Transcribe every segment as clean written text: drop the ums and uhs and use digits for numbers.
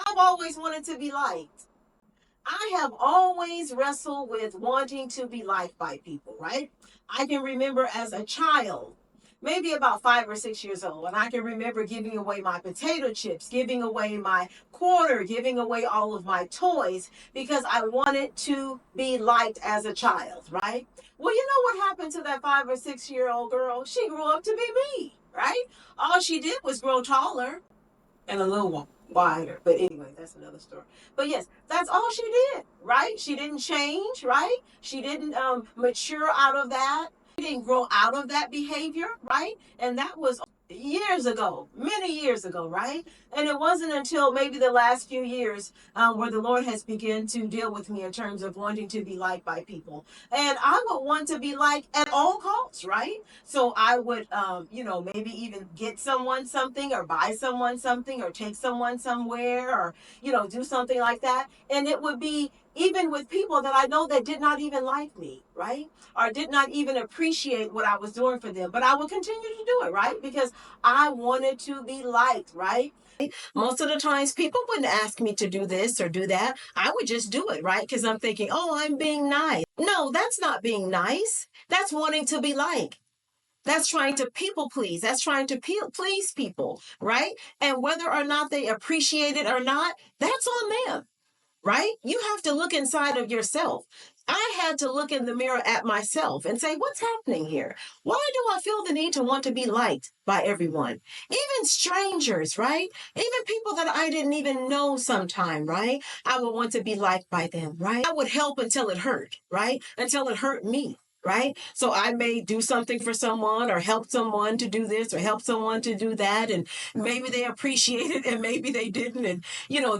I've always wanted to be liked. I have always wrestled with wanting to be liked by people, right? I can remember as a child, maybe about 5 or 6 years old, and I can remember giving away my potato chips, giving away my quarter, giving away all of my toys because I wanted to be liked as a child, right? Well, you know what happened to that 5 or 6 year old girl? She grew up to be me, right? All she did was grow taller and a little wider. But anyway, that's another story. But yes, that's all she did, right? She didn't change, right? She didn't mature out of that. She didn't grow out of that behavior, right? And that was years ago, many years ago, right? And it wasn't until maybe the last few years where the Lord has begun to deal with me in terms of wanting to be liked by people. And I would want to be liked at all costs, right? So I would, maybe even get someone something or buy someone something or take someone somewhere or, do something like that. And it would be even with people that I know that did not even like me, right? Or did not even appreciate what I was doing for them. But I would continue to do it, right? Because I wanted to be liked, right? Most of the times people wouldn't ask me to do this or do that. I would just do it, right? Because I'm thinking, oh, I'm being nice. No, that's not being nice. That's wanting to be liked. That's trying to people please. That's trying to please people, right? And whether or not they appreciate it or not, that's on them, right? You have to look inside of yourself. I had to look in the mirror at myself and say, what's happening here? Why do I feel the need to want to be liked by everyone? Even strangers, right? Even people that I didn't even know sometime, right? I would want to be liked by them, right? I would help until it hurt, right? Until it hurt me. Right? So I may do something for someone or help someone to do this or help someone to do that. And maybe they appreciate it and maybe they didn't. And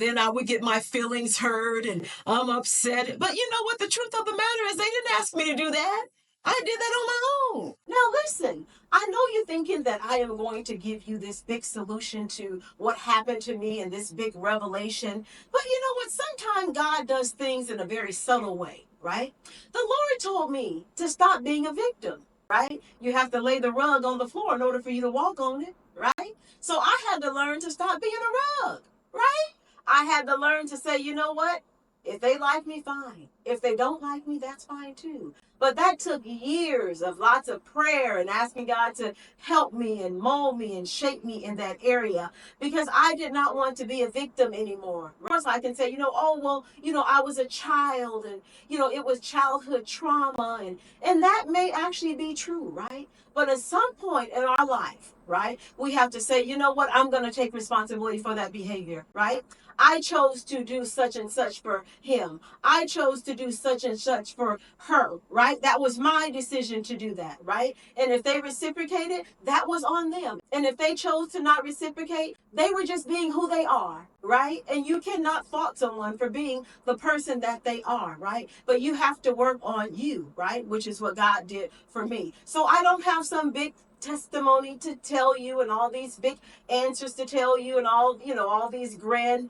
then I would get my feelings hurt and I'm upset. But you know what? The truth of the matter is they didn't ask me to do that. I did that on my own. Now, listen, I know you're thinking that I am going to give you this big solution to what happened to me and this big revelation. But you know what? Sometimes God does things in a very subtle way, right? The Lord told me to stop being a victim, right? You have to lay the rug on the floor in order for you to walk on it, right? So I had to learn to stop being a rug, right? I had to learn to say, you know what? If they like me, fine. If they don't like me, that's fine too. But that took years of lots of prayer and asking God to help me and mold me and shape me in that area because I did not want to be a victim anymore. Of course, I can say, oh, well, I was a child and, it was childhood trauma and that may actually be true, right? But at some point in our life, right, we have to say, you know what, I'm going to take responsibility for that behavior, right? I chose to do such and such for him. I chose to do such and such for her, right? That was my decision to do that, right? And if they reciprocated, that was on them. And if they chose to not reciprocate, they were just being who they are, right? And you cannot fault someone for being the person that they are, right? But you have to work on you, right? Which is what God did for me. So I don't have some big testimony to tell you and all these big answers to tell you and all these grand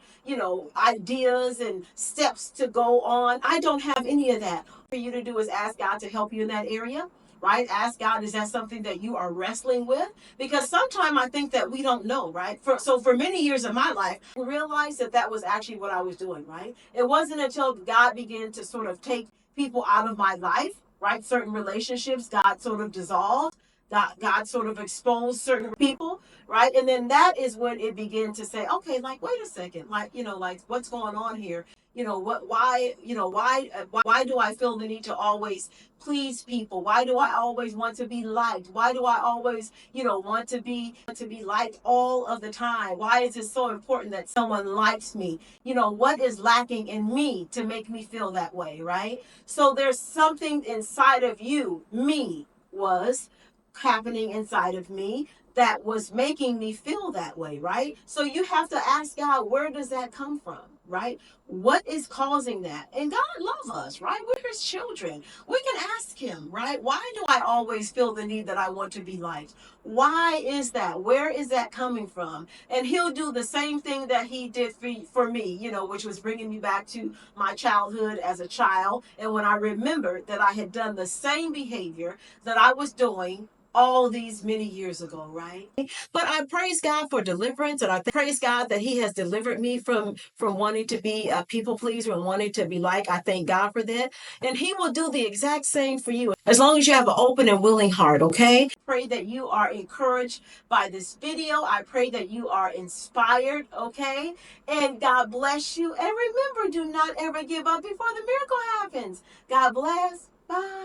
ideas and steps to go on. I don't have any of that. For you to do is ask God to help you in that area, right? Ask God, is that something that you are wrestling with? Because sometimes I think that we don't know, right? So for many years of my life, I realized that was actually what I was doing, right? It wasn't until God began to sort of take people out of my life, right? Certain relationships, God sort of dissolved. God sort of exposed certain people, right? And then that is when it began to say, okay, like, wait a second, like, like what's going on here? Why do I feel the need to always please people? Why do I always want to be liked? Why do I always, want to be liked all of the time? Why is it so important that someone likes me? What is lacking in me to make me feel that way, right? So there's something inside of you, me was happening inside of me that was making me feel that way, right? So you have to ask God, where does that come from, right? What is causing that? And God loves us, right? We're his children. We can ask him, right? Why do I always feel the need that I want to be liked? Why is that? Where is that coming from? And he'll do the same thing that he did for me, which was bringing me back to my childhood as a child. And when I remembered that I had done the same behavior that I was doing all these many years ago, right? But I praise God for deliverance, and I praise God that He has delivered me from wanting to be a people pleaser and wanting to be like. I thank God for that, and He will do the exact same for you as long as you have an open and willing heart. Okay. Pray that you are encouraged by this video. I pray that you are inspired. Okay, and God bless you. And remember, do not ever give up before the miracle happens. God bless. Bye.